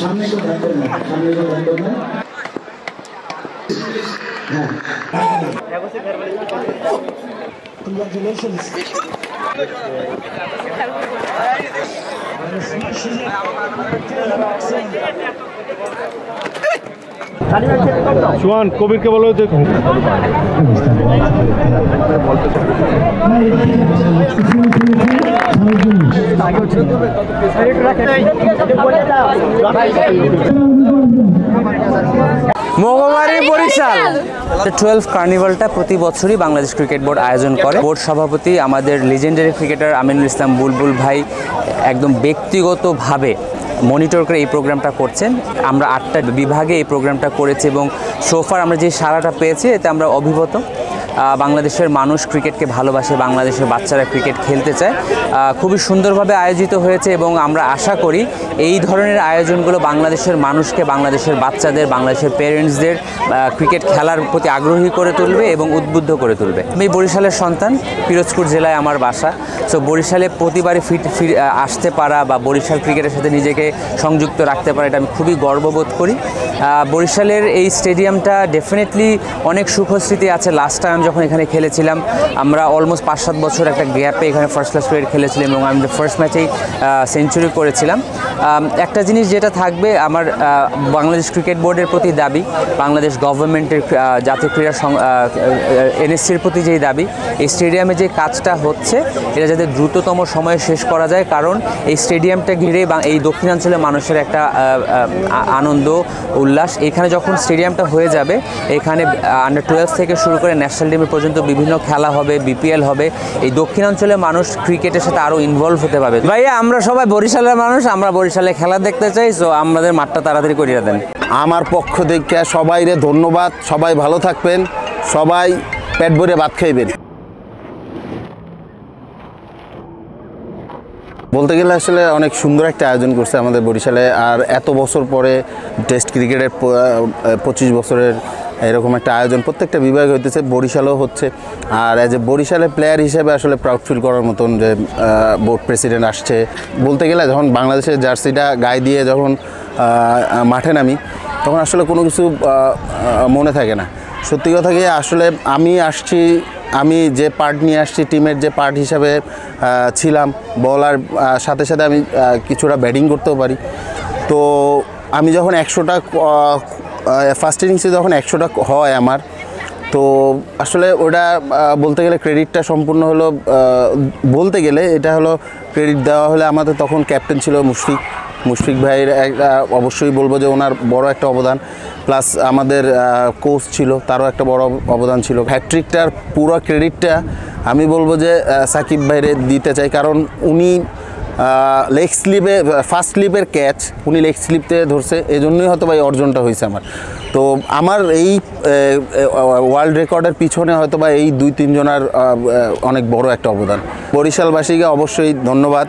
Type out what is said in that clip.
সামনে কেউ থাকবেন না, সামনে কেউ থাকবেন না। Congratulations. সুহান কবিরকে বলো দেখুন মঙ্গলবারই বরিশাল 12 কার্নিভালটা প্রতি বছরই বাংলাদেশ ক্রিকেট বোর্ড আয়োজন করে। বোর্ড সভাপতি আমাদের লিজেন্ডারি ক্রিকেটার আমিনুল ইসলাম বুলবুল ভাই একদম ব্যক্তিগতভাবে মনিটর করে এই প্রোগ্রামটা করছেন। আমরা 8টা বিভাগে এই প্রোগ্রামটা করেছি এবং সোফার আমরা যে সাড়াটা পেয়েছি এতে আমরা অভিভূত। বাংলাদেশের মানুষ ক্রিকেটকে ভালোবাসে, বাংলাদেশের বাচ্চারা ক্রিকেট খেলতে চায়। খুবই সুন্দরভাবে আয়োজিত হয়েছে এবং আমরা আশা করি এই ধরনের আয়োজনগুলো বাংলাদেশের মানুষকে, বাংলাদেশের বাচ্চাদের, বাংলাদেশের প্যারেন্টসদের ক্রিকেট খেলার প্রতি আগ্রহী করে তুলবে এবং উদ্বুদ্ধ করে তুলবে। আমি বরিশালের সন্তান, পিরোজপুর জেলায় আমার বাসা। সো বরিশালে প্রতিবারই আসতে পারা বা বরিশাল ক্রিকেটের সাথে নিজেকে সংযুক্ত রাখতে পারা, এটা আমি খুবই গর্ববোধ করি। বরিশালের এই স্টেডিয়ামটা ডেফিনেটলি অনেক সুখস্মৃতি আছে। লাস্ট টাইম যখন এখানে খেলেছিলাম আমরা অলমোস্ট 5-7 বছর একটা গ্যাপে এখানে ফার্স্ট ক্লাস ক্রিকেট খেলেছিলাম এবং আমি ফার্স্ট ম্যাচেই সেঞ্চুরি করেছিলাম। একটা জিনিস যেটা থাকবে, আমার বাংলাদেশ ক্রিকেট বোর্ডের প্রতি দাবি, বাংলাদেশ গভর্নমেন্টের জাতীয় ক্রীড়া এনএসসির প্রতি যেই দাবি, এই স্টেডিয়ামে যে কাজটা হচ্ছে এটা যাতে দ্রুততম সময়ে শেষ করা যায়। কারণ এই স্টেডিয়ামটা ঘিরে এই দক্ষিণাঞ্চলের মানুষের একটা আনন্দ উল্লাস। এখানে যখন স্টেডিয়ামটা হয়ে যাবে, এখানে আন্ডার 12 থেকে শুরু করে ন্যাশনাল টিম পর্যন্ত বিভিন্ন খেলা হবে, বিপিএল হবে। এই দক্ষিণাঞ্চলের মানুষ ক্রিকেটের সাথে আরও ইনভলভ হতে পারবে। ভাইয়া, আমরা সবাই বরিশালের মানুষ, আমরা বরিশালে খেলা দেখতে চাই। সো আমাদের মাঠটা তাড়াতাড়ি করিয়ে দেন। আমার পক্ষ থেকে সবাইরে ধন্যবাদ। সবাই ভালো থাকবেন, সবাই পেট ভরে ভাত খাইবেন। বলতে গেলে আসলে অনেক সুন্দর একটা আয়োজন করছে আমাদের বরিশালে। আর এত বছর পরে টেস্ট ক্রিকেটের 25 বছরের এরকম একটা আয়োজন প্রত্যেকটা বিভাগে হইতেছে, বরিশালেও হচ্ছে। আর এজ এ বরিশালের প্লেয়ার হিসেবে আসলে প্রাউড ফিল করার মতন যে বোর্ড প্রেসিডেন্ট আসছে। বলতে গেলে যখন বাংলাদেশের জার্সিটা গায়ে দিয়ে যখন মাঠে নামি, তখন আসলে কোনো কিছু মনে থাকে না। সত্যি কথা কি, আসলে আমি যে পার্ট নিয়ে আসছি, টিমের যে পার্ট হিসাবে ছিলাম, বলার সাথে সাথে আমি কিছুটা ব্যাটিং করতেও পারি। তো আমি যখন 100টা ফার্স্ট ইনিংসে যখন 100টা হয় আমার, তো আসলে ওটা বলতে গেলে ক্রেডিটটা সম্পূর্ণ হলো, বলতে গেলে এটা হলো ক্রেডিট দেওয়া হলে আমাদের তখন ক্যাপ্টেন ছিল মুশফিক ভাইয়ের। অবশ্যই বলবো যে ওনার বড় একটা অবদান, প্লাস আমাদের কোচ ছিল, তারও একটা বড় অবদান ছিল। হ্যাট্রিকটার পুরো ক্রেডিটটা আমি বলবো যে সাকিব ভাইরে দিতে চাই, কারণ উনি লেগ স্লিপে ফার্স্ট স্লিপের ক্যাচ উনি লেগ স্লিপতে ধরছে, এই জন্যই হয়তো বা এই অর্জনটা হয়েছে আমার। তো আমার এই ওয়ার্ল্ড রেকর্ডের পিছনে হয়তো বা এই 2-3 জনের অনেক বড় একটা অবদান। বরিশালবাসীকে অবশ্যই ধন্যবাদ।